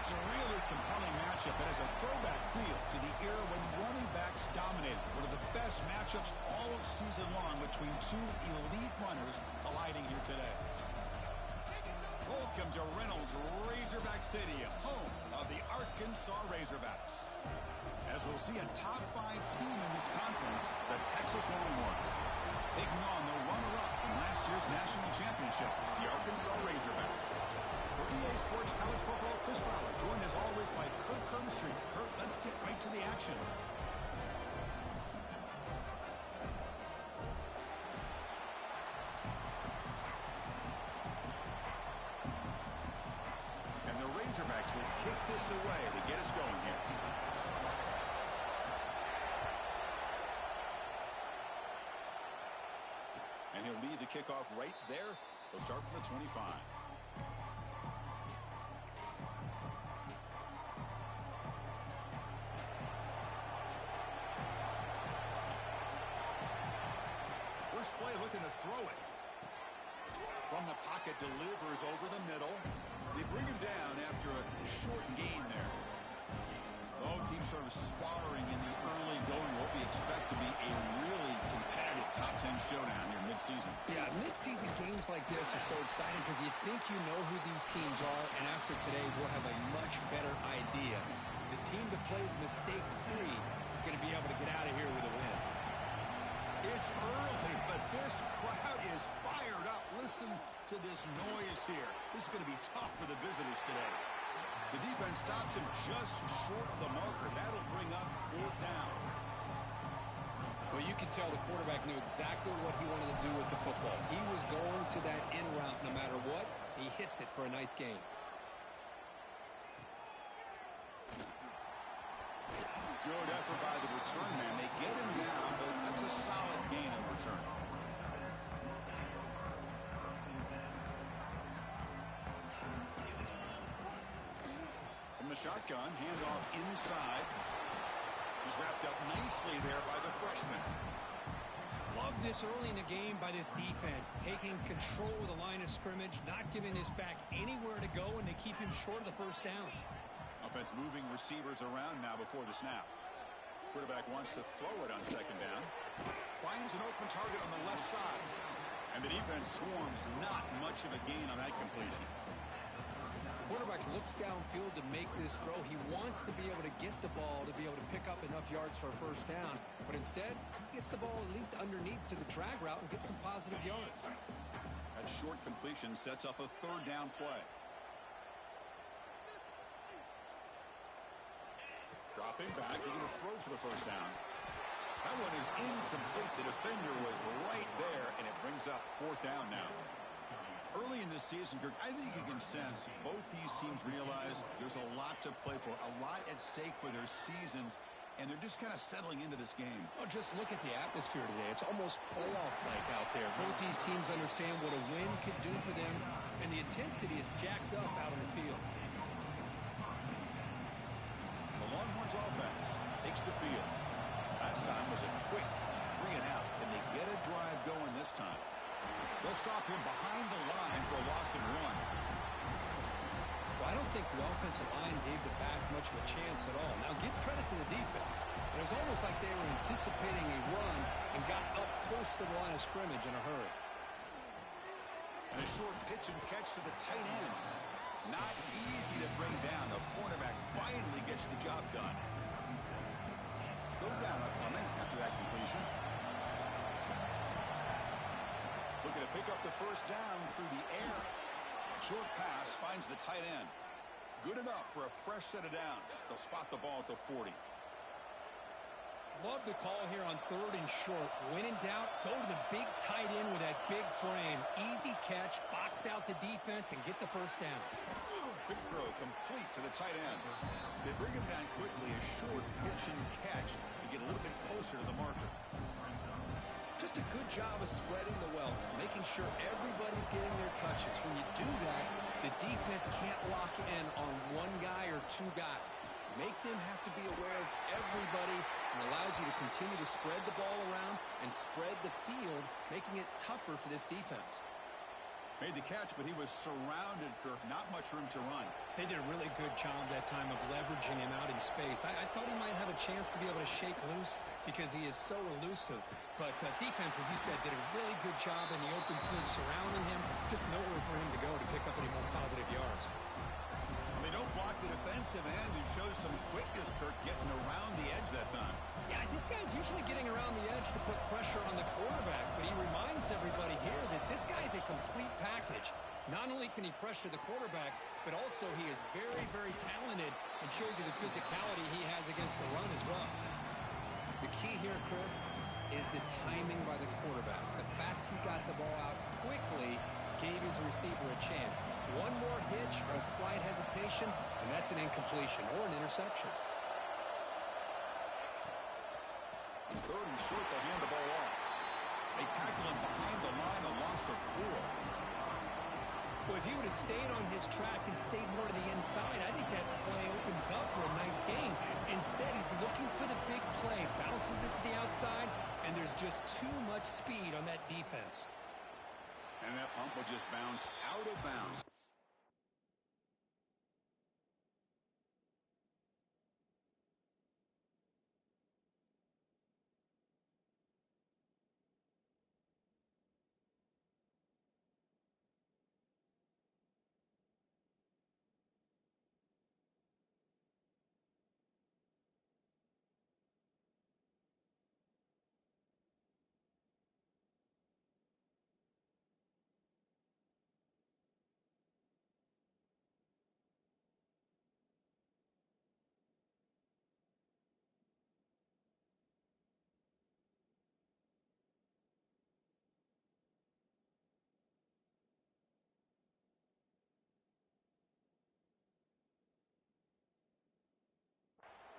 It's a really compelling matchup that has a throwback feel to the era when running backs dominated. One of the best matchups all season long between two elite runners colliding here today. Welcome to Reynolds Razorback Stadium, home of the Arkansas Razorbacks. As we'll see a top 5 team in this conference, the Texas Longhorns, taking on the runner-up in last year's national championship, the Arkansas Razorbacks. For EA Sports College Football, Chris Fowler, joined as always by Kirk Herbstreit. Kirk, let's get right to the action. And the Razorbacks will kick this away to get us going here. And he'll lead the kickoff right there. He'll start from the 25. First play looking to throw it. From the pocket, delivers over the middle. They bring him down after a short gain there. Both teams sort of sparring in the early going what we expect to be a really competitive top 10 showdown here mid-season. Yeah, mid-season games like this are so exciting because you think you know who these teams are, and after today we'll have a much better idea. The team that plays mistake-free is going to be able to get out of here with a win. It's early, but this crowd is fired up. Listen to this noise here. This is going to be tough for the visitors today. The defense stops him just short of the marker. That'll bring up 4th down. Well, you can tell the quarterback knew exactly what he wanted to do with the football. He was going to that in route no matter what. He hits it for a nice gain. Good effort by the return man. They get him down, but that's a solid gain in return. From the shotgun, handoff inside. He's wrapped up nicely there by the freshman. Love this early in the game by this defense, taking control of the line of scrimmage, not giving this back anywhere to go, and they keep him short of the first down. Offense moving receivers around now before the snap. Quarterback wants to throw it on 2nd down. Finds an open target on the left side. And the defense swarms, not much of a gain on that completion. Quarterback looks downfield to make this throw. He wants to be able to get the ball to be able to pick up enough yards for a first down. But instead, he gets the ball at least underneath to the drag route and gets some positive yards. That short completion sets up a 3rd down play. Dropping back, they're going to throw for the first down. That one is incomplete. The defender was right there, and it brings up 4th down now. Early in this season, Kirk, I think you can sense both these teams realize there's a lot to play for, a lot at stake for their seasons, and they're just kind of settling into this game. Oh, just look at the atmosphere today. It's almost playoff-like out there. Both these teams understand what a win could do for them, and the intensity is jacked up out on the field. The Longhorns offense takes the field. Last time was a quick 3 and out, and they get a drive going this time. They'll stop him behind the line for a loss of 1. Well, I don't think the offensive line gave the back much of a chance at all. Now, give credit to the defense. It was almost like they were anticipating a run and got up close to the line of scrimmage in a hurry. And a short pitch and catch to the tight end. Not easy to bring down. The cornerback finally gets the job done. 3rd down upcoming after that completion. Looking to pick up the first down through the air. Short pass finds the tight end. Good enough for a fresh set of downs. They'll spot the ball at the 40. Love the call here on 3rd and short. When in doubt, go to the big tight end with that big frame. Easy catch, box out the defense, and get the first down. Big throw complete to the tight end. They bring him down quickly. A short pitch and catch to get a little bit closer to the marker. Just a good job of spreading the wealth, making sure everybody's getting their touches. When you do that, the defense can't lock in on one guy or 2 guys. Make them have to be aware of everybody, and allows you to continue to spread the ball around and spread the field, making it tougher for this defense. Made the catch, but he was surrounded, Kirk. Not much room to run. They did a really good job that time of leveraging him out in space. I thought he might have a chance to be able to shake loose because he is so elusive. But defense, as you said, did a really good job in the open field surrounding him. Just nowhere for him to go to pick up any more positive yards. They don't block the defensive end and shows some quickness, Kirk, getting around the edge that time. Yeah, this guy's usually getting around the edge to put pressure on the quarterback, but he reminds everybody here that this guy's a complete package. Not only can he pressure the quarterback, but also he is very, very talented and shows you the physicality he has against the run as well. The key here, Chris, is the timing by the quarterback. The fact he got the ball out quickly gave his receiver a chance. One more hitch or a slight hesitation, and that's an incompletion or an interception. Third and short, they hand the ball off. They tackle him behind the line, a loss of 4. Well, if he would have stayed on his track and stayed more to the inside, I think that play opens up for a nice gain. Instead, he's looking for the big play, bounces it to the outside, and there's just too much speed on that defense. And that pump will just bounce out of bounds.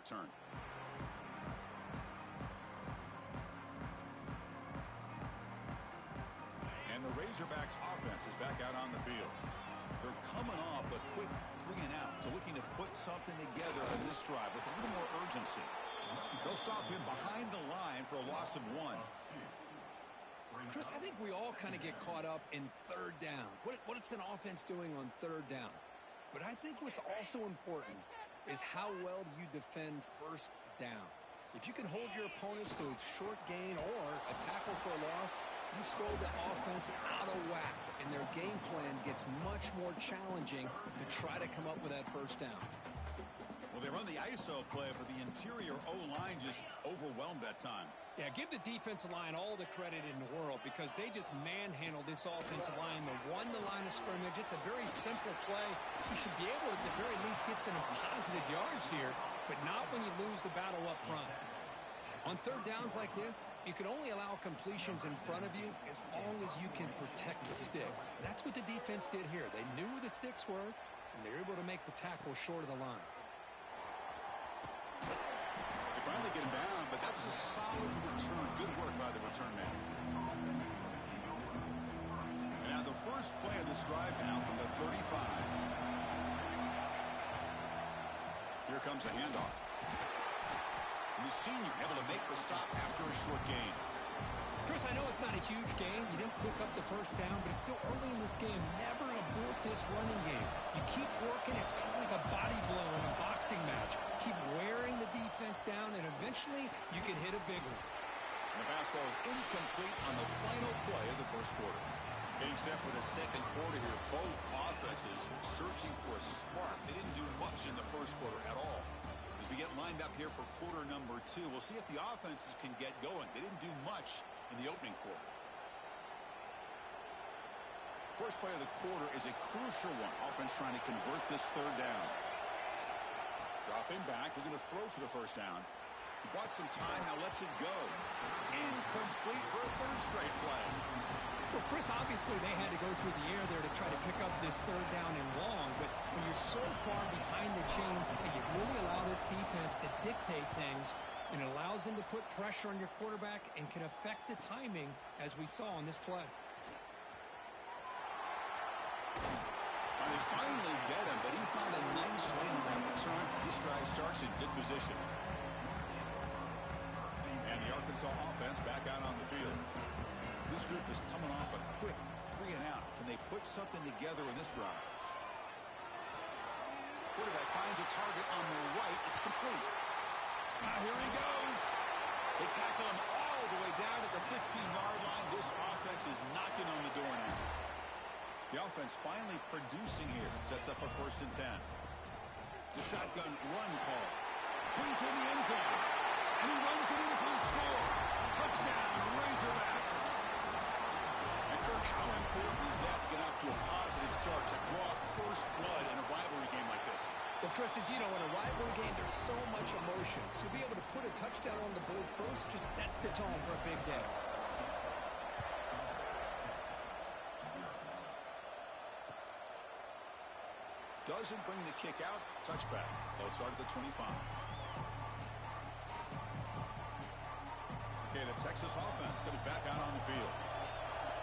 Turn. And the Razorbacks offense is back out on the field. They're coming off a quick 3 and out, so looking to put something together in this drive with a little more urgency. They'll stop him behind the line for a loss of 1. Chris, I think we all kind of get caught up in third down. What is an offense doing on third down? But I think what's also important is how well you defend first down. If you can hold your opponents to a short gain or a tackle for a loss, you throw the offense out of whack, and their game plan gets much more challenging to try to come up with that first down. Well, they run the ISO play, but the interior O-line just overwhelmed that time. Yeah, give the defensive line all the credit in the world because they just manhandled this offensive line. They won the line of scrimmage. It's a very simple play. You should be able to, at the very least, get some positive yards here, but not when you lose the battle up front. On third downs like this, you can only allow completions in front of you as long as you can protect the sticks. That's what the defense did here. They knew where the sticks were, and they were able to make the tackle short of the line. They finally get him down, but that's a solid return. Good work by the return man. And now the first play of this drive now from the 35. Here comes a handoff. And the senior able to make the stop after a short gain. Chris, I know it's not a huge gain. You didn't pick up the first down, but it's still early in this game. Never abort this running game. You keep working. It's kind of like a body blow in a boxing match. Keep wearing the defense down, and eventually you can hit a big one. And the pass ball is incomplete on the final play of the first quarter. Getting set for the second quarter here. Both offenses searching for a spark. They didn't do much in the first quarter at all. As we get lined up here for quarter number 2, we'll see if the offenses can get going. They didn't do much in the opening quarter. First play of the quarter is a crucial one. Offense trying to convert this third down. Dropping back, looking to throw for the first down. He bought some time, now lets it go. Incomplete for a third straight play. Well, Chris, obviously they had to go through the air there to try to pick up this third down and long, but when you're so far behind the chains, you really allow this defense to dictate things, and it allows them to put pressure on your quarterback and can affect the timing, as we saw on this play. Well, they finally get him, but he found a nice lane on that return. This drive starts in good position. And the Arkansas offense back out on the field. This group is coming off a quick 3 and out. Can they put something together in this drive? Quarterback finds a target on the right. It's complete. Here he goes. They tackle him all the way down at the 15-yard line. This offense is knocking on the door now. The offense finally producing here. Sets up a 1st and 10. It's a shotgun run call. Brings her in the end zone. And he runs it in for the score. Touchdown, Razorbacks. And Kirk, how important is that to get off to a positive start, to draw first blood in a rivalry game like this? Well, Chris, as you know, in a rivalry game, there's so much emotion. So to be able to put a touchdown on the board first just sets the tone for a big day. Doesn't bring the kick out. Touchback. They'll start at the 25. Okay, the Texas offense comes back out on the field.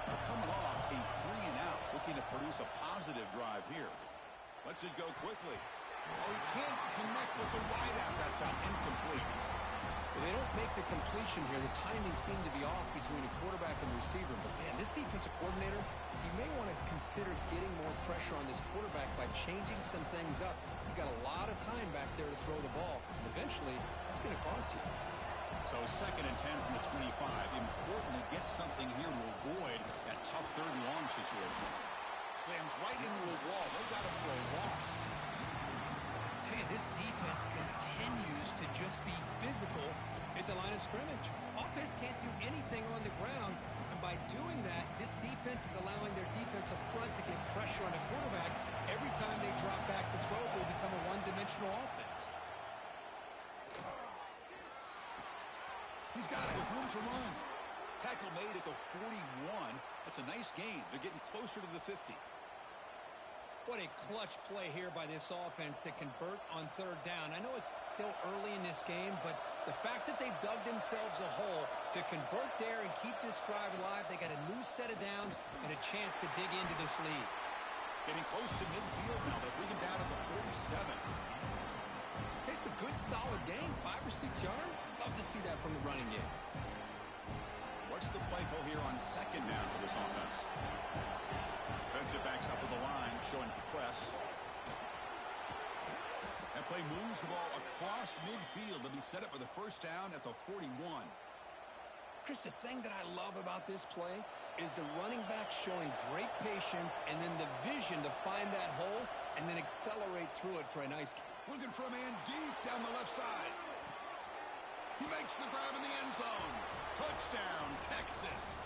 They're coming off a 3 and out, looking to produce a positive drive here. Lets it go quickly. Oh, he can't connect with the wideout that time. Incomplete. They don't make the completion here. The timing seemed to be off between a quarterback and the receiver. But, man, this defensive coordinator, he may want to consider getting more pressure on this quarterback by changing some things up. You've got a lot of time back there to throw the ball. And eventually, it's going to cost you. So 2nd and 10 from the 25. Important to get something here to avoid that tough 3rd and long situation. Slams right into a wall. They got him for a loss. Tell you, this defense continues to just be physical at the line of scrimmage. Offense can't do anything on the ground, and by doing that, this defense is allowing their defensive front to get pressure on the quarterback. Every time they drop back to throw, they become a one-dimensional offense. He's got it with room to run. Tackle made at the 41. That's a nice gain. They're getting closer to the 50. What a clutch play here by this offense to convert on 3rd down. I know it's still early in this game, but the fact that they've dug themselves a hole to convert there and keep this drive alive, they got a new set of downs and a chance to dig into this lead. Getting close to midfield now. They bring him down at the 47. It's a good, solid game. 5 or 6 yards. Love to see that from the running game. What's the play call here on 2nd down for this offense? Defensive backs up with the line, showing press. That play moves the ball across midfield to be set up with a 1st down at the 41. Chris, the thing that I love about this play is the running back showing great patience and then the vision to find that hole and then accelerate through it for a nice... Looking for a man deep down the left side. He makes the grab in the end zone. Touchdown, Texas.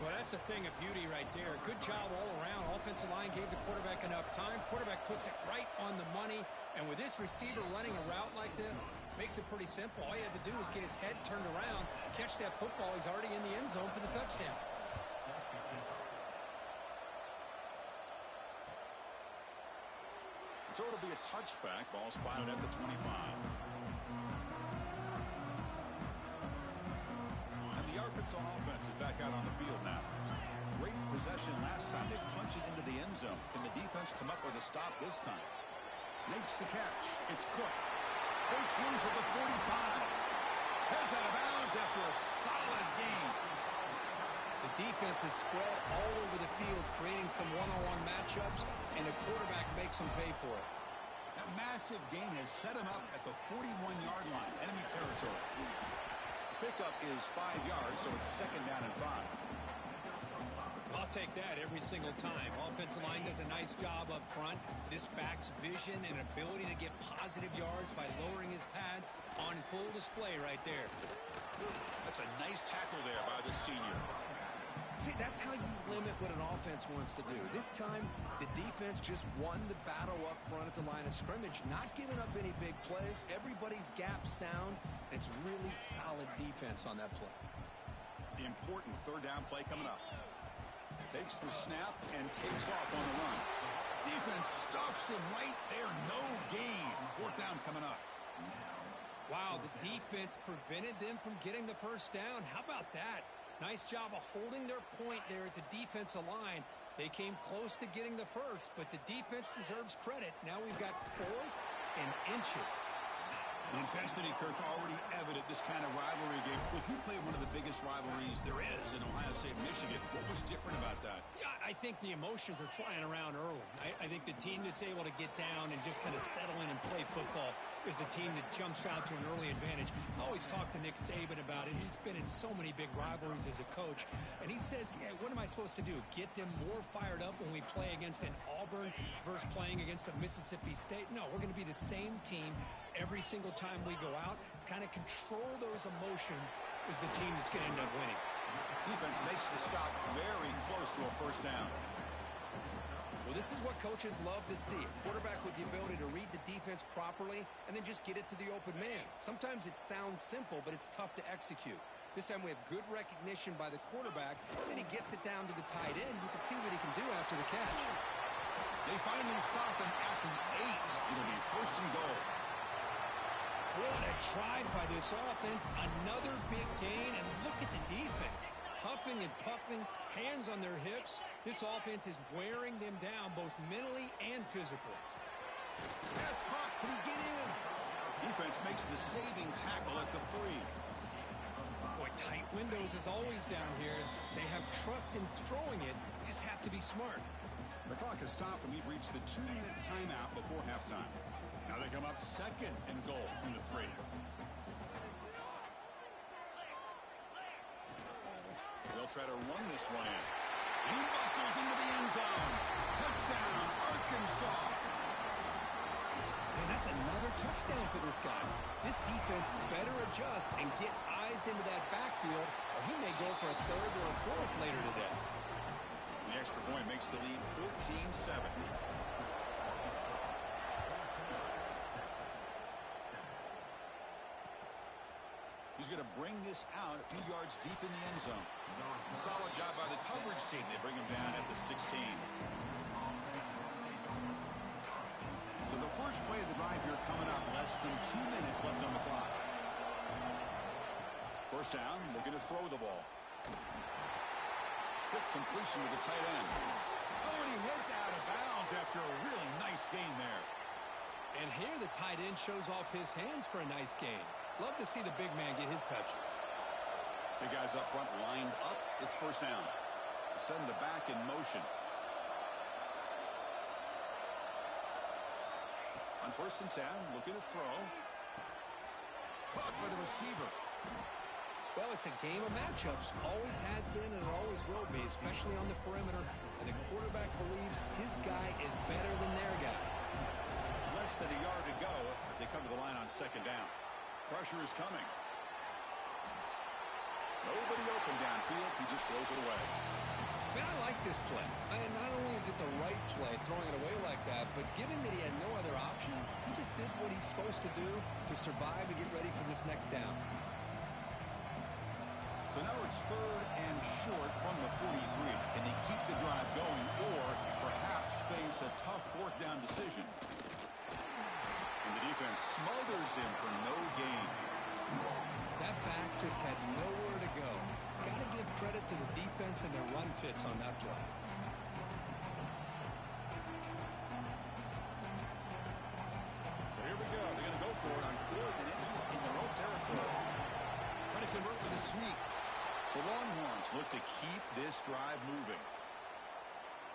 Well, that's a thing of beauty right there. Good job all around. Offensive line gave the quarterback enough time. Quarterback puts it right on the money. And with this receiver running a route like this, makes it pretty simple. All you have to do is get his head turned around, catch that football. He's already in the end zone for the touchdown. So it'll be a touchback. Ball spotted at the 25. And the Arkansas offense is back out on the field now. Great possession last time. They punch it into the end zone. Can the defense come up with a stop this time? Makes the catch. It's Cook. Breaks loose at the 45. Heads out of bounds after a solid game. The defense is spread all over the field, creating some one-on-one matchups, and the quarterback makes them pay for it. That massive gain has set him up at the 41-yard line, enemy territory. Pickup is 5 yards, so it's 2nd down and 5. I'll take that every single time. Offensive line does a nice job up front. This back's vision and ability to get positive yards by lowering his pads on full display right there. That's a nice tackle there by the senior. See, that's how you limit what an offense wants to do. This time, the defense just won the battle up front at the line of scrimmage, not giving up any big plays. Everybody's gap sound. It's really solid defense on that play. The important 3rd down play coming up. Takes the snap and takes off on the run. Defense stuffs him right there. No gain. 4th down coming up. Wow, the defense prevented them from getting the 1st down. How about that? Nice job of holding their point there at the defensive line. They came close to getting the 1st, but the defense deserves credit. Now we've got 4th and inches. The intensity, Kirk, already evident this kind of rivalry game. Look, you played one of the biggest rivalries there is in Ohio State, Michigan. What was different about that? Yeah, I think the emotions were flying around early. I think the team that's able to get down and just kind of settle in and play football is the team that jumps out to an early advantage. I always talk to Nick Saban about it. He's been in so many big rivalries as a coach. And he says, yeah, what am I supposed to do? Get them more fired up when we play against an Auburn versus playing against a Mississippi State? No, we're going to be the same team every single time we go out. Kind of control those emotions is the team that's going to end up winning. Defense makes the stop very close to a first down. Well, this is what coaches love to see. A quarterback with the ability to read the defense properly and then just get it to the open man. Sometimes it sounds simple, but it's tough to execute. This time we have good recognition by the quarterback, and he gets it down to the tight end. You can see what he can do after the catch. They finally stop him at the 8. It'll be first and goal. What a drive by this offense. Another big gain, and look at the defense. Huffing and puffing, hands on their hips. This offense is wearing them down both mentally and physically. Pass caught. Can he get in? Defense makes the saving tackle at the 3. Boy, tight windows as always down here. They have trust in throwing it. They just have to be smart. The clock has stopped, and we've reached the 2-minute timeout before halftime. Now they come up second and goal from the 3. They'll try to run this one in. He muscles into the end zone. Touchdown, Arkansas. And that's another touchdown for this guy. This defense better adjust and get eyes into that backfield, or he may go for a third or a fourth later today. The extra point makes the lead 14-7. He's going to bring this out a few yards deep in the end zone. Solid job by the coverage team. They bring him down at the 16. So the first play of the drive here coming up. Less than 2 minutes left on the clock. First down, looking to throw the ball. Quick completion to the tight end. Oh, and he heads out of bounds after a really nice gain there. And here the tight end shows off his hands for a nice gain. Love to see the big man get his touches. Big guys up front lined up. It's first down. Send the back in motion. On first and 10, looking to throw. Caught by the receiver. Well, it's a game of matchups. Always has been and it always will be, especially on the perimeter. And the quarterback believes his guy is better than their guy. Less than a yard to go as they come to the line on second down. Pressure is coming. Nobody open downfield. He just throws it away. Man, I like this play. And not only is it the right play, throwing it away like that, but given that he had no other option, he just did what he's supposed to do to survive and get ready for this next down. So now it's third and short from the 43. Can they keep the drive going or perhaps face a tough fourth down decision? And the defense smothers him for no gain. That back just had nowhere to go. Got to give credit to the defense and their run fits on that play. So here we go. They're going to go for it on 4th and inches in their own territory. Trying to convert with a sweep. The Longhorns look to keep this drive moving.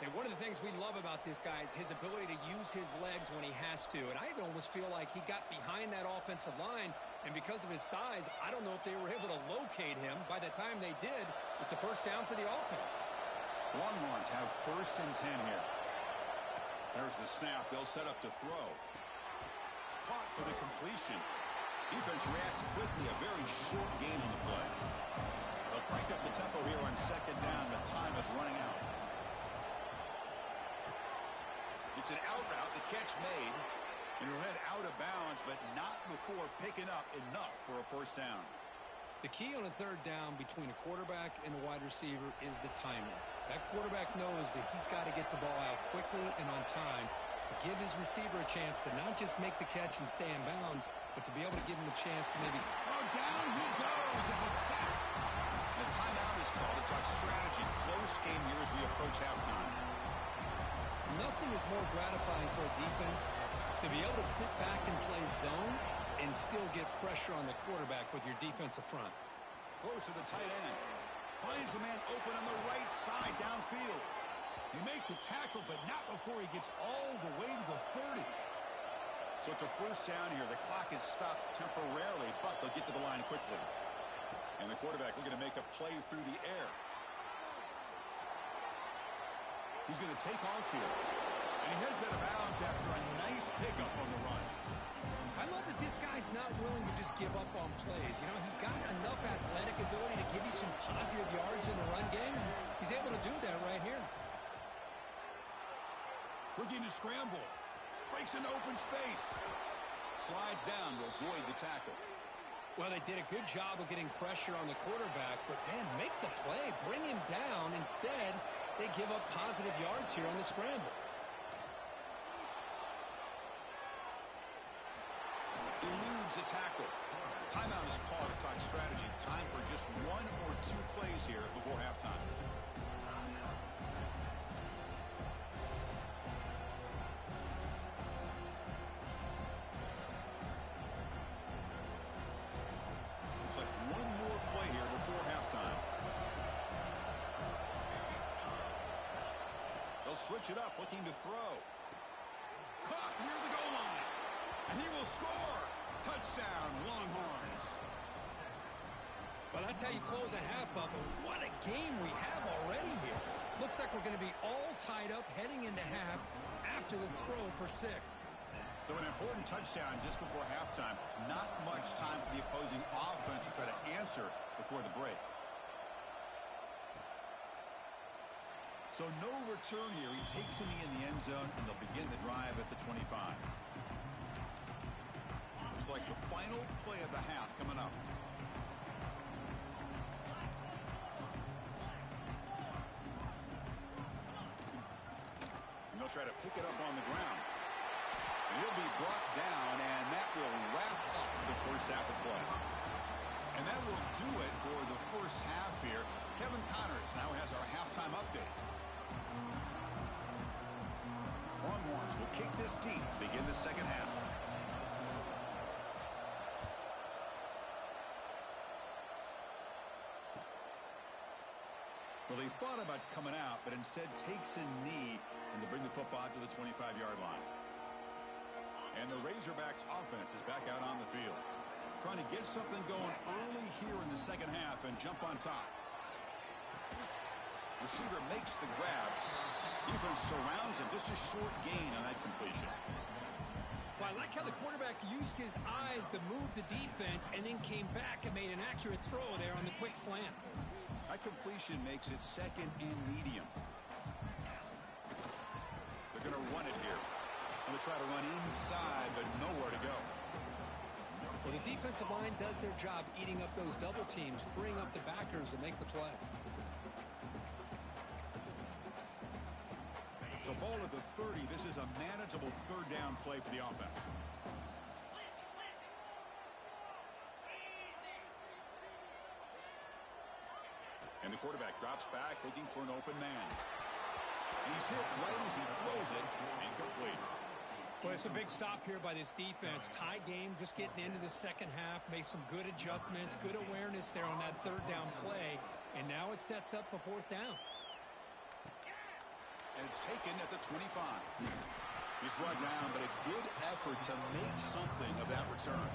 And one of the things we love about this guy is his ability to use his legs when he has to. And I almost feel like he got behind that offensive line, and because of his size, I don't know if they were able to locate him. By the time they did, it's a first down for the offense. Longhorns have first and 10 here. There's the snap. They'll set up to throw. Caught for the completion. Defense reacts quickly. A very short gain on the play. They'll crank up the tempo here on second down. The time is running out. It's an out route. The catch made. And he'll head out of bounds, but not before picking up enough for a first down. The key on a third down between a quarterback and a wide receiver is the timing. That quarterback knows that he's got to get the ball out quickly and on time to give his receiver a chance to not just make the catch and stay in bounds, but to be able to give him a chance to maybe... Oh, down he goes. It's a sack. The timeout is called to talk strategy. Close game here as we approach halftime. Nothing is more gratifying for a defense to be able to sit back and play zone and still get pressure on the quarterback with your defensive front. Close to the tight end. Finds a man open on the right side downfield. You make the tackle, but not before he gets all the way to the 30. So it's a first down here. The clock is stopped temporarily, but they'll get to the line quickly. And the quarterback looking to make a play through the air. He's going to take off here. And he heads out of bounds after a nice pickup on the run. I love that this guy's not willing to just give up on plays. You know, he's got enough athletic ability to give you some positive yards in the run game. And he's able to do that right here. Looking to scramble. Breaks into open space. Slides down to avoid the tackle. Well, they did a good job of getting pressure on the quarterback, but, man, make the play. Bring him down. Instead, they give up positive yards here on the scramble. Eludes a tackle. Timeout is called to talk strategy. Time for just one or two plays here before halftime. Looks like one more play here before halftime. They'll switch it up, looking to throw. Caught near the goal line. And he will score. Touchdown, Longhorns. Well, that's how you close a half up. What a game we have already here. Looks like we're going to be all tied up heading into half after the throw for 6. So an important touchdown just before halftime. Not much time for the opposing offense to try to answer before the break. So no return here. He takes a knee in the end zone, and they'll begin the drive at the 25. Looks like the final play of the half coming up. And they'll try to pick it up on the ground. And he'll be brought down, and that will wrap up the first half of play. And that will do it for the first half here. Kevin Connors now has our halftime update. Longhorns will kick this deep, begin the second half. Well, he thought about coming out, but instead takes a knee and to bring the football to the 25-yard line. And the Razorbacks offense is back out on the field. Trying to get something going early here in the second half and jump on top. Receiver makes the grab. Defense surrounds him. Just a short gain on that completion. Well, I like how the quarterback used his eyes to move the defense and then came back and made an accurate throw there on the quick slant. That completion makes it second and medium. They're going to run it here. Going to try to run inside, but nowhere to go. Well, the defensive line does their job eating up those double teams, freeing up the backers to make the play. So ball at the 30. This is a manageable third down play for the offense. And the quarterback drops back, looking for an open man. He's hit right as he throws it. Incomplete. Well, it's a big stop here by this defense. Tie game, just getting into the second half. Made some good adjustments, good awareness there on that third down play. And now it sets up a fourth down. And it's taken at the 25. He's brought down, but a good effort to make something of that return.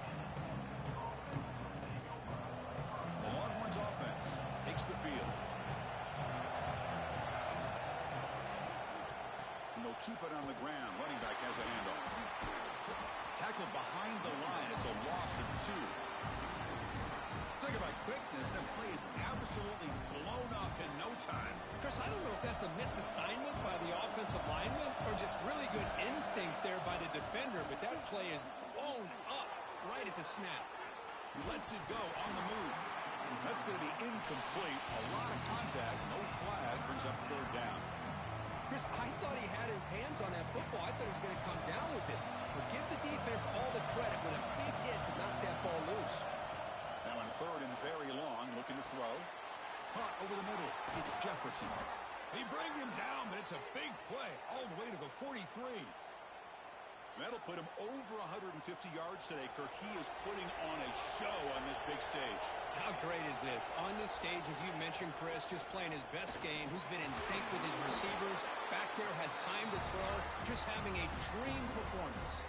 The Longhorns offense takes the field. And they'll keep it on the ground. Running back has a handoff. Tackled behind the line. It's a loss of 2. Talk about quickness. That play is absolutely blown up in no time. Chris, I don't know if that's a misassignment by the offensive lineman or just really good instincts there by the defender, but that play is blown up right at the snap. He lets it go on the move. That's going to be incomplete. A lot of contact. No flag. Brings up third down. Chris, I thought he had his hands on that football. I thought he was going to come down with it. But give the defense all the credit with a big hit to knock that ball loose. Now in third and very long, looking to throw. Caught over the middle. It's Jefferson. They bring him down, but it's a big play all the way to the 43. That'll put him over 150 yards today, Kirk. He is putting on a show on this big stage. How great is this? On this stage, as you mentioned, Chris, just playing his best game. He's been in sync with his receivers. Back there, has time to throw. Just having a dream performance.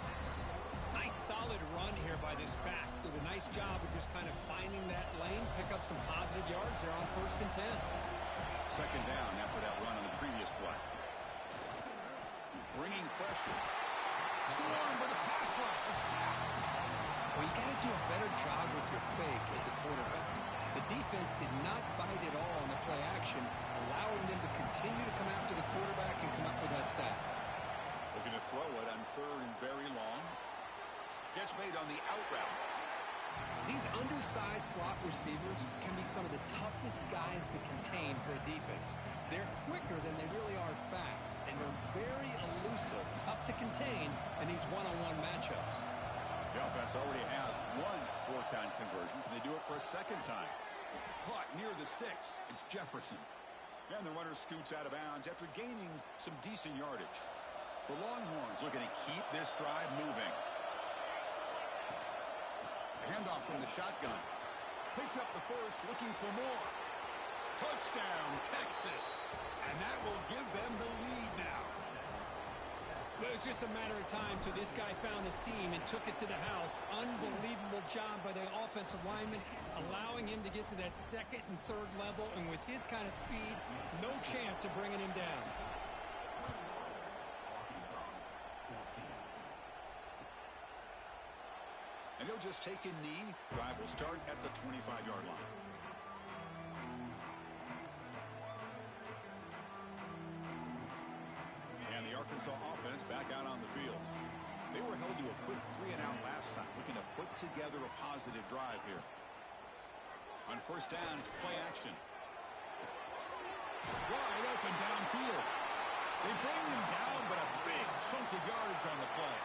Nice solid run here by this back. Did a nice job of just kind of finding that lane, pick up some positive yards there on 1st and 10. Second down after that run on the previous play. Bringing pressure. Swarm with a pass rush. A sack. Well, you got to do a better job with your fake as the quarterback. The defense did not bite at all on the play action, allowing them to continue to come after the quarterback and come up with that sack. Looking to throw it on 3rd and very long. Catch made on the out route. These undersized slot receivers can be some of the toughest guys to contain for a defense. They're quicker than they really are fast, and they're very elusive, tough to contain in these one-on-one matchups. The offense already has one 4th down conversion. Can they do it for a second time? Caught near the sticks. It's Jefferson. And the runner scoots out of bounds after gaining some decent yardage. The Longhorns looking to keep this drive moving. Handoff from the shotgun. Picks up the first, looking for more. Touchdown, Texas. And that will give them the lead now. It was just a matter of time till this guy found a seam and took it to the house. Unbelievable job by the offensive lineman, allowing him to get to that 2nd and 3rd level. And with his kind of speed, no chance of bringing him down. And he'll just take a knee. Drive will start at the 25-yard line. And the Arkansas offense back out on the field. They were held to a quick 3-and-out last time, looking to put together a positive drive here. On 1st down, it's play action. Wide open downfield. They bring him down, but a big chunk of yardage on the play.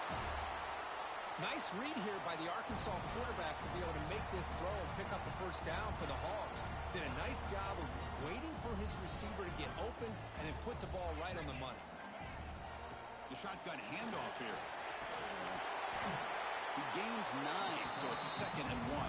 Nice read here by the Arkansas quarterback to be able to make this throw and pick up a 1st down for the Hogs. Did a nice job of waiting for his receiver to get open and then put the ball right on the money. The shotgun handoff here. He gains 9, so it's 2nd and 1.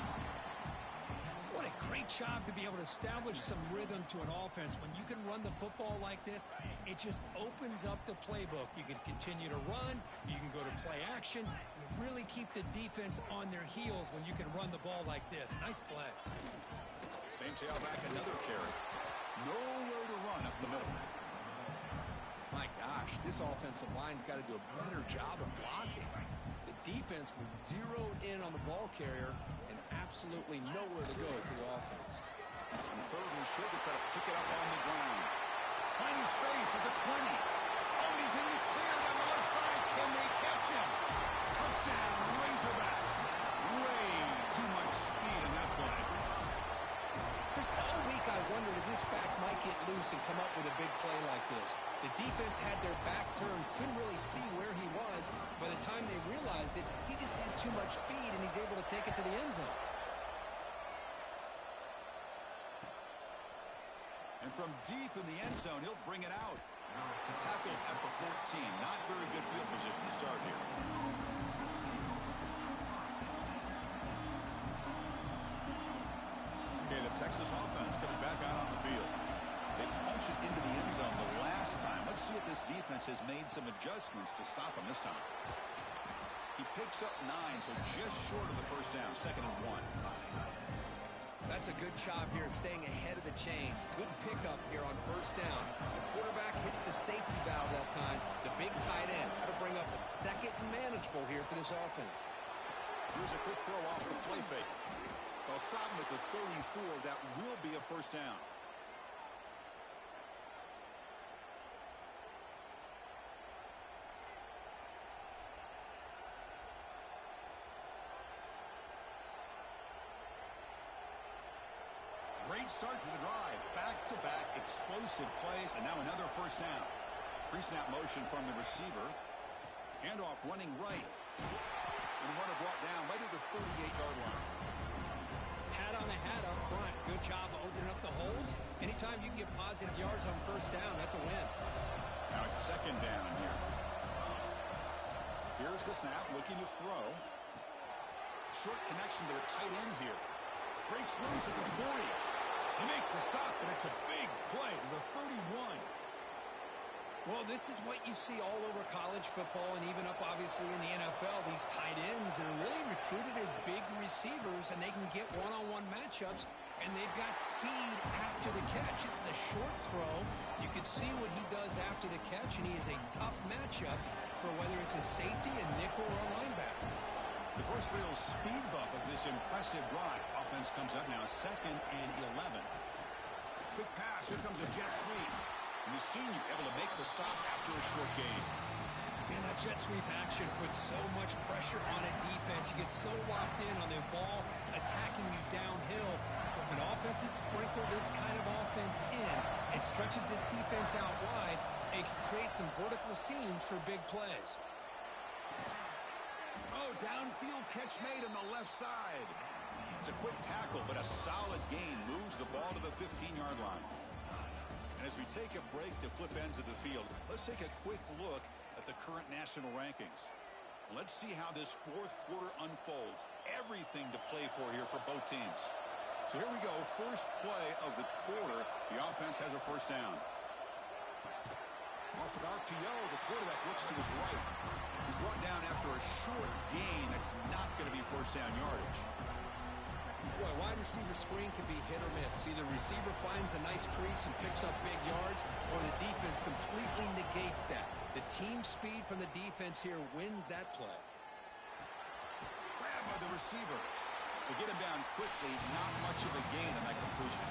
What a great job to be able to establish some rhythm to an offense. When you can run the football like this, it just opens up the playbook. You can continue to run. You can go to play action. You really keep the defense on their heels when you can run the ball like this. Nice play. Same tailback, another carry. Nowhere to run up the middle. My gosh, this offensive line's got to do a better job of blocking. The defense was zeroed in on the ball carrier and absolutely nowhere to go for the offense. And 3rd and short, they try to pick it up on the ground. Finding space at the 20. Oh, he's in the clear on the left side. Can they catch him? Touchdown, Razorbacks. Way too much speed in that play. Chris, all week I wondered if this back might get loose and come up with a big play like this. The defense had their back turned, couldn't really see where he was. By the time they realized it, he just had too much speed, and he's able to take it to the end zone. And from deep in the end zone, he'll bring it out. Tackled at the 14. Not very good field position to start here. Okay, the Texas offense comes back out on the field. They punch it into the end zone the last time. Let's see if this defense has made some adjustments to stop him this time. He picks up 9, so just short of the 1st down, 2nd and 1. That's a good job here, staying ahead of the chains. Good pickup here on 1st down. The quarterback hits the safety valve that time. The big tight end. That'll bring up a 2nd and manageable here for this offense. Here's a quick throw off the play fake. They'll stop him at the 34. That will be a 1st down. Great start to the drive. Back-to-back explosive plays, and now another 1st down. Pre-snap motion from the receiver. Handoff running right. And the runner brought down right at the 38-yard line. Hat on a hat up front. Good job of opening up the holes. Anytime you can get positive yards on 1st down, that's a win. Now it's 2nd down here. Here's the snap, looking to throw. Short connection to the tight end here. Breaks loose at the 40. They make the stop, and it's a big play to the 31. Well, this is what you see all over college football and even up, obviously, in the NFL. These tight ends are really recruited as big receivers, and they can get one-on-one matchups, and they've got speed after the catch. This is a short throw. You can see what he does after the catch, and he is a tough matchup for whether it's a safety, a nickel, or a linebacker. The first real speed bump of this impressive drive. Offense comes up now, 2nd and 11. Quick pass. Here comes a jet sweep. And the senior able to make the stop after a short gain. Man, that jet sweep action puts so much pressure on a defense. You get so locked in on the ball attacking you downhill. But when offenses sprinkle this kind of offense in, it stretches this defense out wide and can create some vertical seams for big plays. Oh, downfield catch made on the left side. It's a quick tackle, but a solid gain moves the ball to the 15-yard line. And as we take a break to flip ends of the field, let's take a quick look at the current national rankings. Let's see how this fourth quarter unfolds. Everything to play for here for both teams. So here we go. First play of the quarter. The offense has a first down. Off an RPO, the quarterback looks to his right. He's brought down after a short gain. That's not going to be first down yardage. Boy, wide receiver screen can be hit or miss. Either receiver finds a nice crease and picks up big yards, or the defense completely negates that. The team speed from the defense here wins that play. Grabbed by the receiver. To get him down quickly, not much of a gain on that completion.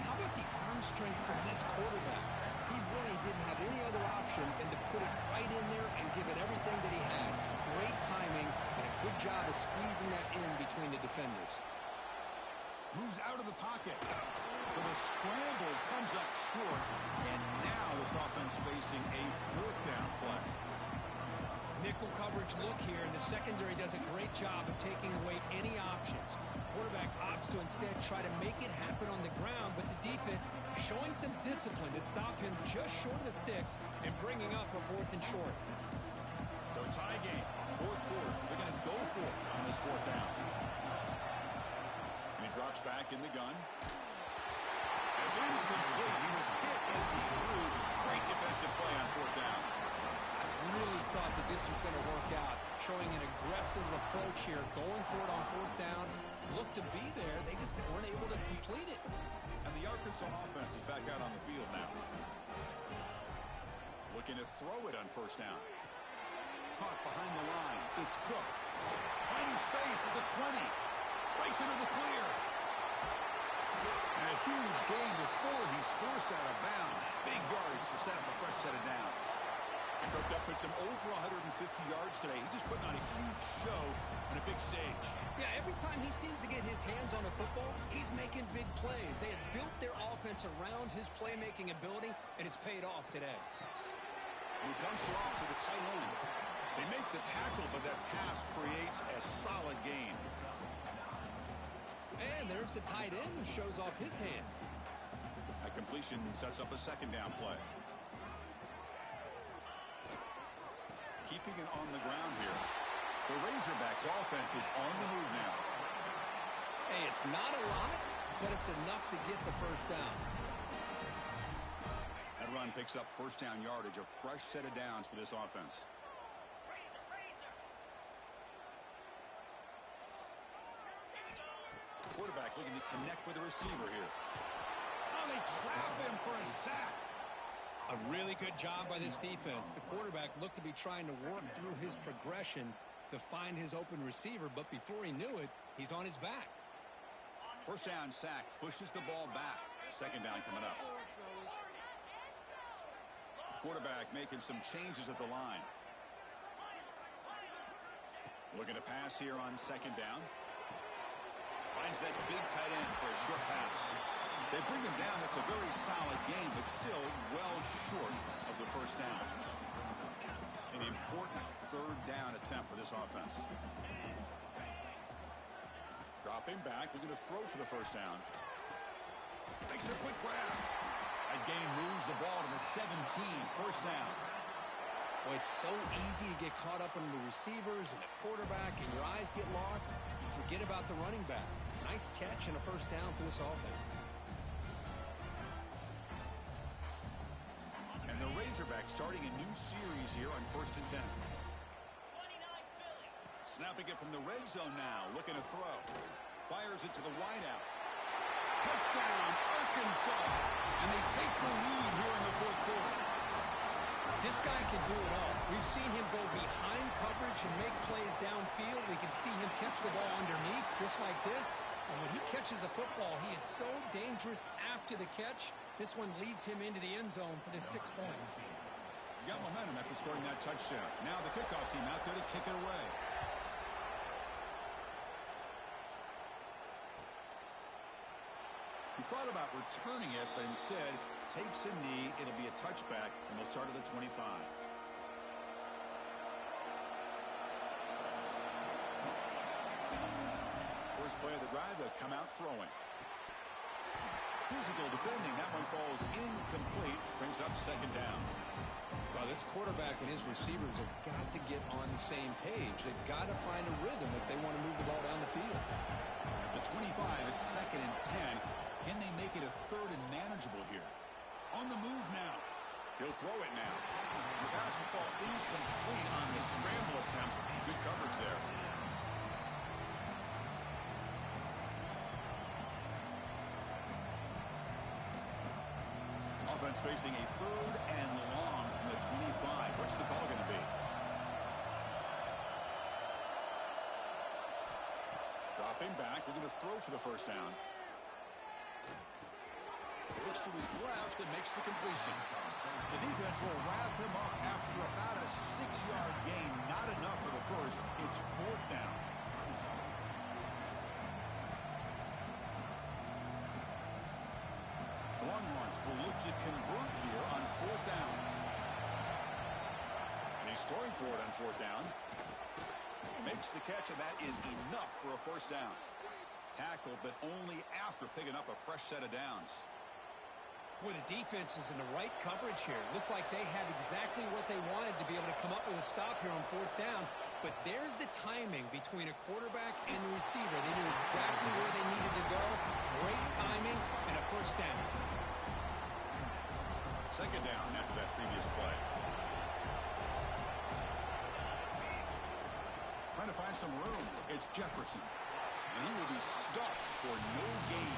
How about the arm strength from this quarterback? He really didn't have any other option than to put it right in there and give it everything that he had. Great timing and a good job of squeezing that in between the defenders. Moves out of the pocket. So the scramble comes up short, and now this offense facing a fourth down play. Nickel coverage look here, and the secondary does a great job of taking away any options. Quarterback opts to instead try to make it happen on the ground, but the defense showing some discipline to stop him just short of the sticks and bringing up a 4th and short. So a tie game, fourth quarter. They're going to go for it on this fourth down. And he drops back in the gun. As incomplete, he was hit as he threw. Great defensive play on fourth down. Really thought that this was going to work out, showing an aggressive approach here, going for it on fourth down, looked to be there, they just weren't able to complete it. And the Arkansas offense is back out on the field now. Looking to throw it on first down. Caught behind the line, it's Cook. Finding space at the 20. Breaks into the clear. And a huge gain before he's forced out of bounds. Big yardage to set up a fresh set of downs. And Cook that puts him over 150 yards today. He's just putting on a huge show on a big stage. Yeah, every time he seems to get his hands on a football, he's making big plays. They have built their offense around his playmaking ability, and it's paid off today. He dumps it off to the tight end. They make the tackle, but that pass creates a solid gain. And there's the tight end who shows off his hands. That completion sets up a second down play. Keeping it on the ground here. The Razorbacks offense is on the move now. Hey, it's not a lot, but it's enough to get the first down. That run picks up first down yardage, a fresh set of downs for this offense. Quarterback looking to connect with the receiver here. Oh, they trap him for a sack. A really good job by this defense. The quarterback looked to be trying to work through his progressions to find his open receiver, but before he knew it, he's on his back. First down sack, pushes the ball back. Second down coming up. Quarterback making some changes at the line. Looking to pass here on second down. Finds that big tight end for a short pass. They bring him down. That's a very solid game, but still well short of the first down. An important third down attempt for this offense. Dropping back, looking to throw for the first down. Makes a quick grab. That gain moves the ball to the 17, first down. Well, it's so easy to get caught up in the receivers and the quarterback, and your eyes get lost. You forget about the running back. Nice catch and a first down for this offense. And the Razorbacks starting a new series here on 1st and 10. Snapping it from the red zone now, looking to throw. Fires it to the wideout. Touchdown, Arkansas! And they take the lead here in the 4th quarter. This guy can do it all. We've seen him go behind coverage and make plays downfield. We can see him catch the ball underneath, just like this. And when he catches a football, he is so dangerous after the catch. This one leads him into the end zone for the 6 points. You got momentum after scoring that touchdown. Now the kickoff team out there to kick it away. He thought about returning it, but instead takes a knee. It'll be a touchback, and they'll start at the 25. First play of the drive, they'll come out throwing. Physical defending. That one falls incomplete. Brings up 2nd down. Well, this quarterback and his receivers have got to get on the same page. They've got to find a rhythm if they want to move the ball down the field. At the 25, it's 2nd and 10. Can they make it a 3rd and manageable here? On the move now. He'll throw it now. The pass will fall incomplete on the scramble attempt. Good coverage there. Offense facing a 3rd and long from the 25. What's the call going to be? Dropping back. We're going to throw for the first down. Looks to his left and makes the completion. The defense will wrap him up after about a 6-yard gain. Not enough for the first. It's 4th down. Longhorns will look to convert here on 4th down. And he's throwing for it on 4th down. Makes the catch, and that is enough for a first down. Tackled, but only after picking up a fresh set of downs. Boy, the defense is in the right coverage here. Looked like they had exactly what they wanted to be able to come up with a stop here on 4th down. But there's the timing between a quarterback and the receiver. They knew exactly where they needed to go. Great timing and a first down. 2nd down after that previous play. Trying to find some room. It's Jefferson. And he will be stuffed for no gain.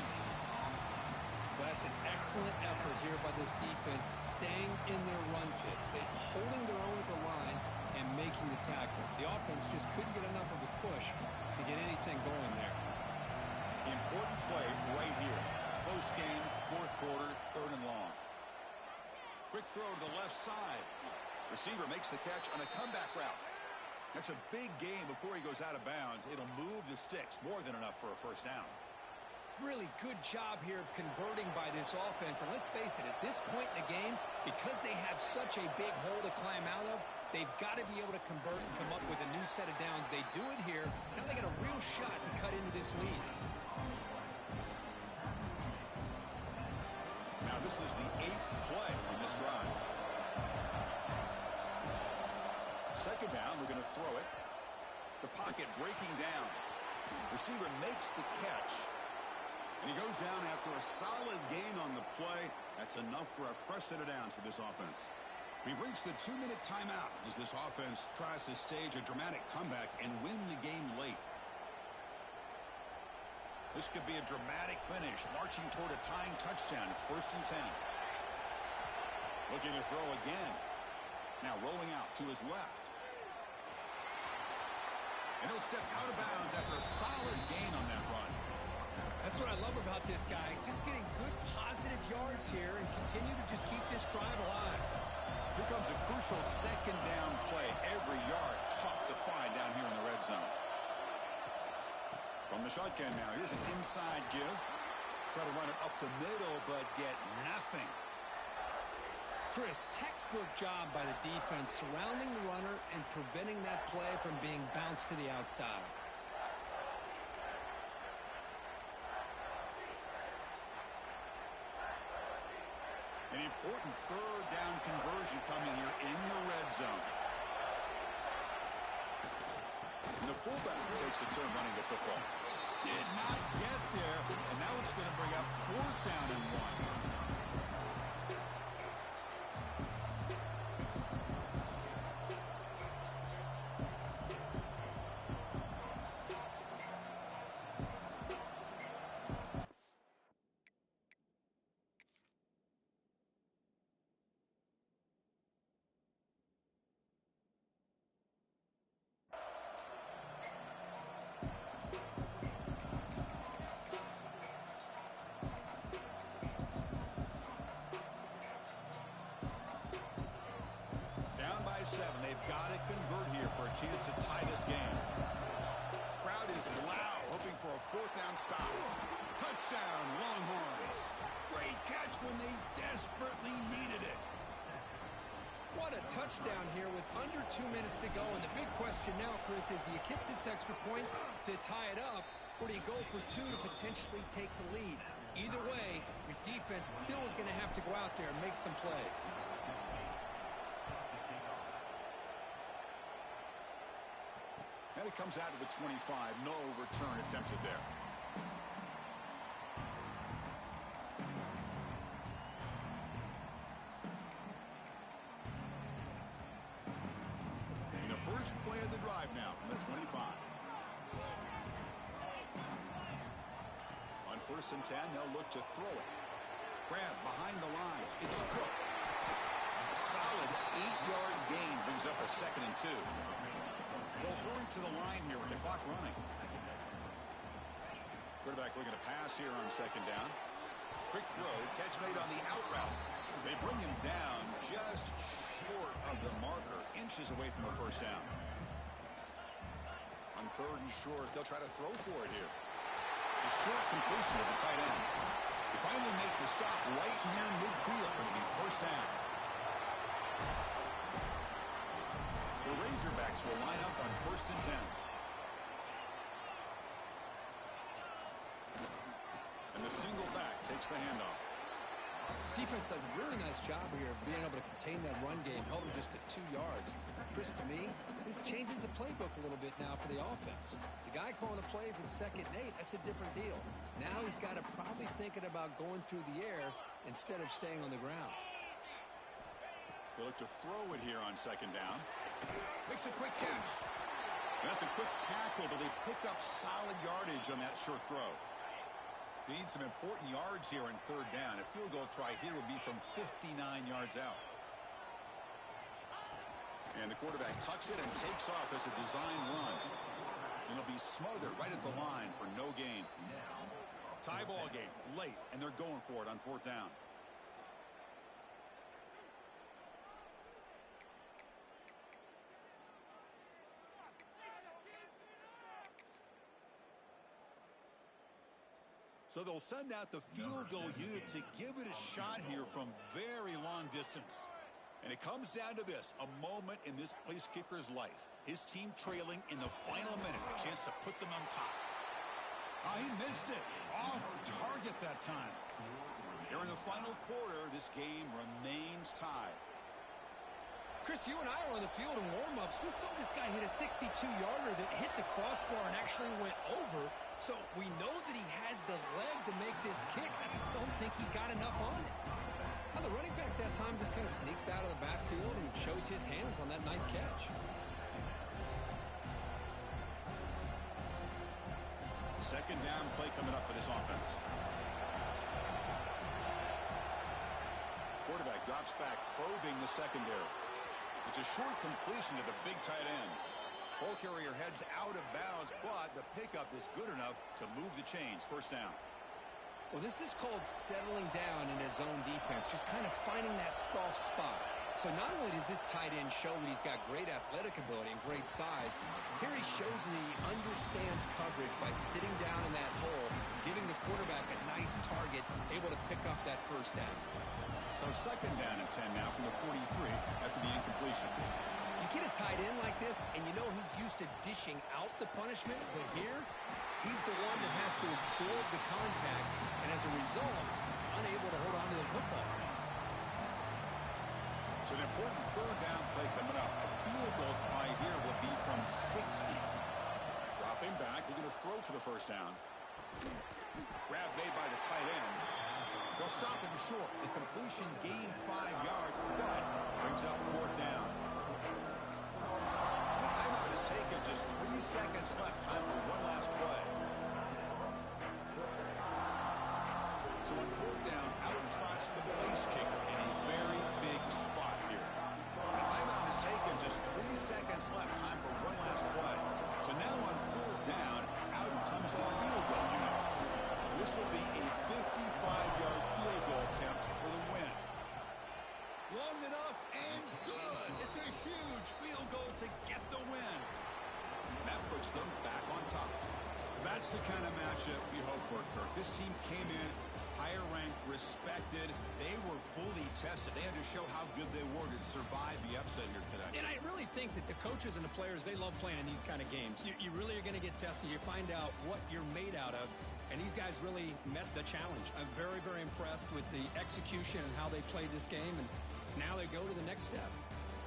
That's an excellent effort here by this defense, staying in their run fits. They're holding their own at the line and making the tackle. The offense just couldn't get enough of a push to get anything going there. Important play right here. Close game, 4th quarter, 3rd and long. Quick throw to the left side. Receiver makes the catch on a comeback route. That's a big gain before he goes out of bounds. It'll move the sticks, more than enough for a first down. Really good job here of converting by this offense. And let's face it, at this point in the game, because they have such a big hole to climb out of, they've got to be able to convert and come up with a new set of downs. They do it here. Now they got a real shot to cut into this lead. Now this is the 8th play on this drive. 2nd down, we're going to throw it. The pocket breaking down. Receiver makes the catch. And he goes down after a solid gain on the play. That's enough for a fresh set of downs for this offense. We've reached the 2-minute timeout as this offense tries to stage a dramatic comeback and win the game late. This could be a dramatic finish, marching toward a tying touchdown. It's 1st and 10. Looking to throw again. Now rolling out to his left. And he'll step out of bounds after a solid gain on that run. That's what I love about this guy. Just getting good positive yards here and continue to just keep this drive alive. Here comes a crucial 2nd down play. Every yard tough to find down here in the red zone. From the shotgun now, here's an inside give. Try to run it up the middle, but get nothing. Chris, textbook job by the defense surrounding the runner and preventing that play from being bounced to the outside. An important 3rd down conversion coming here in the red zone. And the fullback takes a turn running the football. Did not get there, and now it's going to bring up 4th down and 1. Down by 7. They've got to convert here for a chance to tie this game. Crowd is loud, hoping for a 4th down stop. Touchdown, Longhorns. Great catch when they desperately needed it. What a touchdown here with under 2 minutes to go. And the big question now, Chris, is do you kick this extra point to tie it up, or do you go for 2 to potentially take the lead? Either way, your defense still is going to have to go out there and make some plays. And it comes out to the 25. No return attempted there. And the first play of the drive now from the 25. On 1st and 10, they'll look to throw it. Grab behind the line. It's Cook. A solid 8-yard gain brings up a 2nd and 2. They'll hurry to the line here with the clock running. Quarterback looking to pass here on 2nd down. Quick throw, catch made on the out route. They bring him down just short of the marker, inches away from a 1st down. On 3rd and short, they'll try to throw for it here. A short completion of the tight end. They finally make the stop right near midfield. It'll be 1st down. The Razorbacks will line up on 1st and 10. And the single back takes the handoff. Defense does a really nice job here of being able to contain that run game, held him just at 2 yards. Chris, to me, this changes the playbook a little bit now for the offense. The guy calling the plays at 2nd and 8, that's a different deal. Now he's got to probably thinking about going through the air instead of staying on the ground. They look to throw it here on 2nd down. Makes a quick catch. That's a quick tackle, but they pick up solid yardage on that short throw. Need some important yards here on 3rd down. A field goal try here would be from 59 yards out. And the quarterback tucks it and takes off as a design run. And it'll be smothered right at the line for no gain. Tie ball game late, and they're going for it on 4th down. So they'll send out the field goal unit to give it a shot here from very long distance. And it comes down to this, a moment in this place kicker's life. His team trailing in the final minute, a chance to put them on top. He missed it. Off target that time. Here in the final quarter, this game remains tied. Chris, you and I were on the field in warm-ups. We saw this guy hit a 62-yarder that hit the crossbar and actually went over. So we know that he has the leg to make this kick. I just don't think he got enough on it. Now the running back that time just kind of sneaks out of the backfield and shows his hands on that nice catch. Second down play coming up for this offense. Quarterback drops back, probing the secondary. It's a short completion to the big tight end. Ball carrier heads out of bounds, but the pickup is good enough to move the chains. 1st down. Well, this is called settling down in his own defense, just kind of finding that soft spot. So not only does this tight end show that he's got great athletic ability and great size, here he shows that he understands coverage by sitting down in that hole, giving the quarterback a nice target, able to pick up that 1st down. So 2nd down and 10 now from the 43 after the incompletion. You get a tight end like this, and you know he's used to dishing out the punishment, but here, he's the one that has to absorb the contact, and as a result, he's unable to hold on to the football. So an important 3rd down play coming up. A field goal try here will be from 60. looking to throw for the first down. Grab made by the tight end. They'll stop him short. The completion gained 5 yards, but brings up 4th down. The timeout is taken. Just 3 seconds left. Time for one last play. So on 4th down, out trots the place kicker in a very big spot here. The timeout is taken. Just 3 seconds left. Time for one last play. So now on 4th down, out comes the field goal unit. This will be a 55-yard field goal attempt for the win. Long enough and good. It's a huge field goal to get the win. That puts them back on top. That's the kind of matchup we hope for, Kirk. This team came in higher ranked, respected. They were fully tested. They had to show how good they were to survive the upset here today. And I really think that the coaches and the players, they love playing these kind of games. You really are going to get tested. You find out what you're made out of. And these guys really met the challenge. I'm very, very impressed with the execution and how they played this game. And now they go to the next step.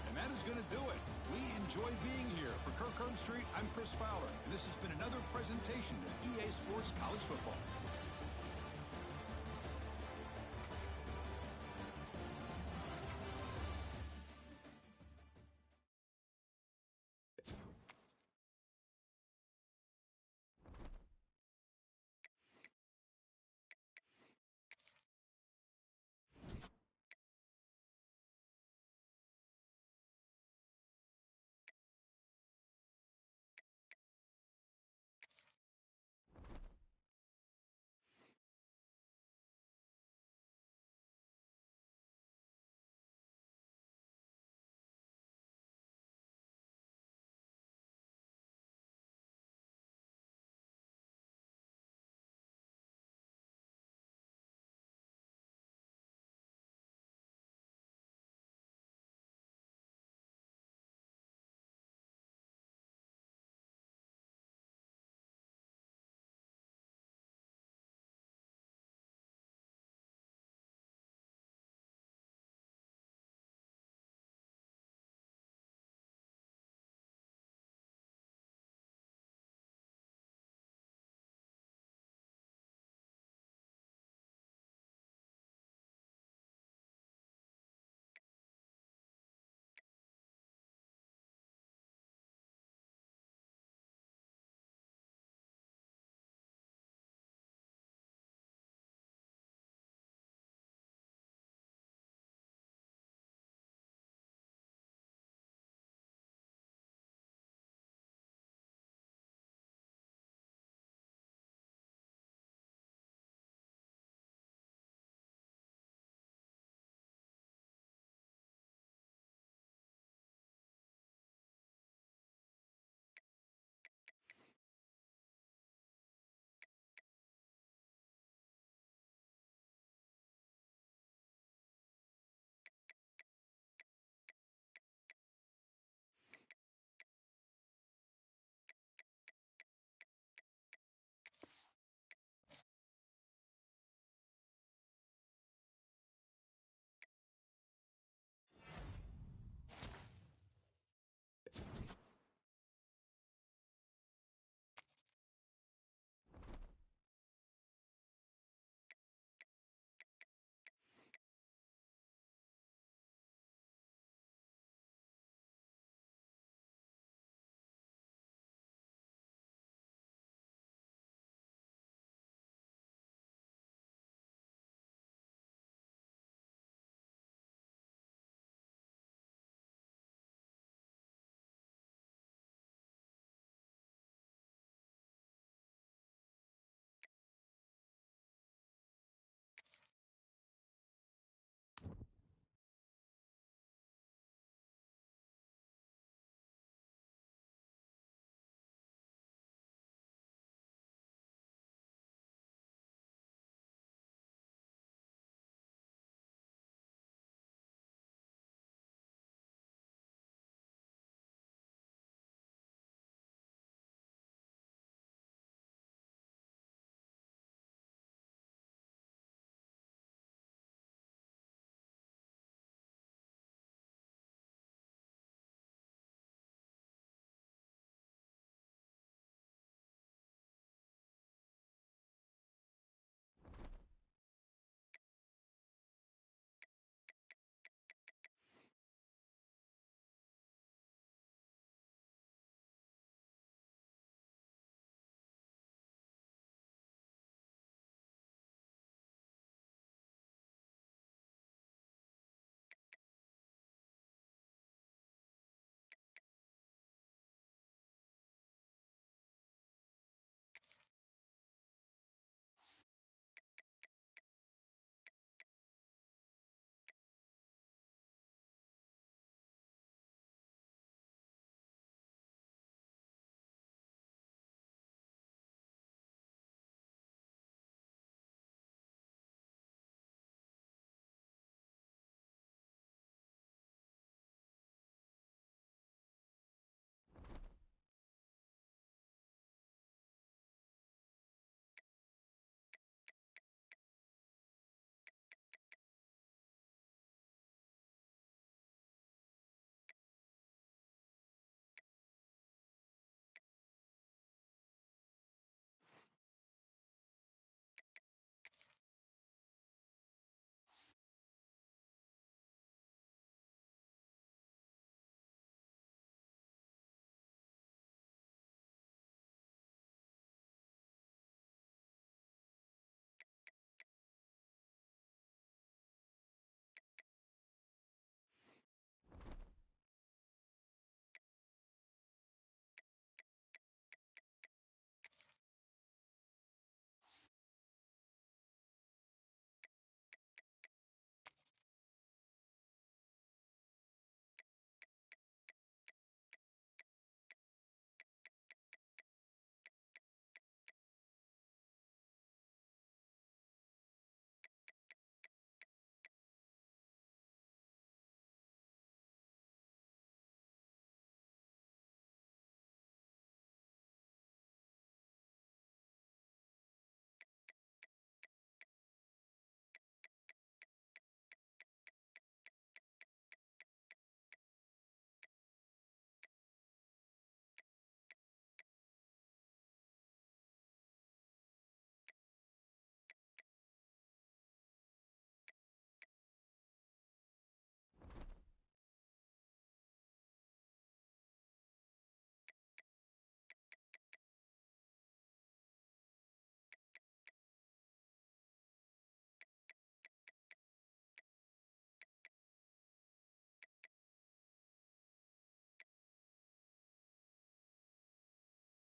And that is going to do it. We enjoy being here. For Kirk Herbstreit, I'm Chris Fowler. And this has been another presentation of EA Sports College Football.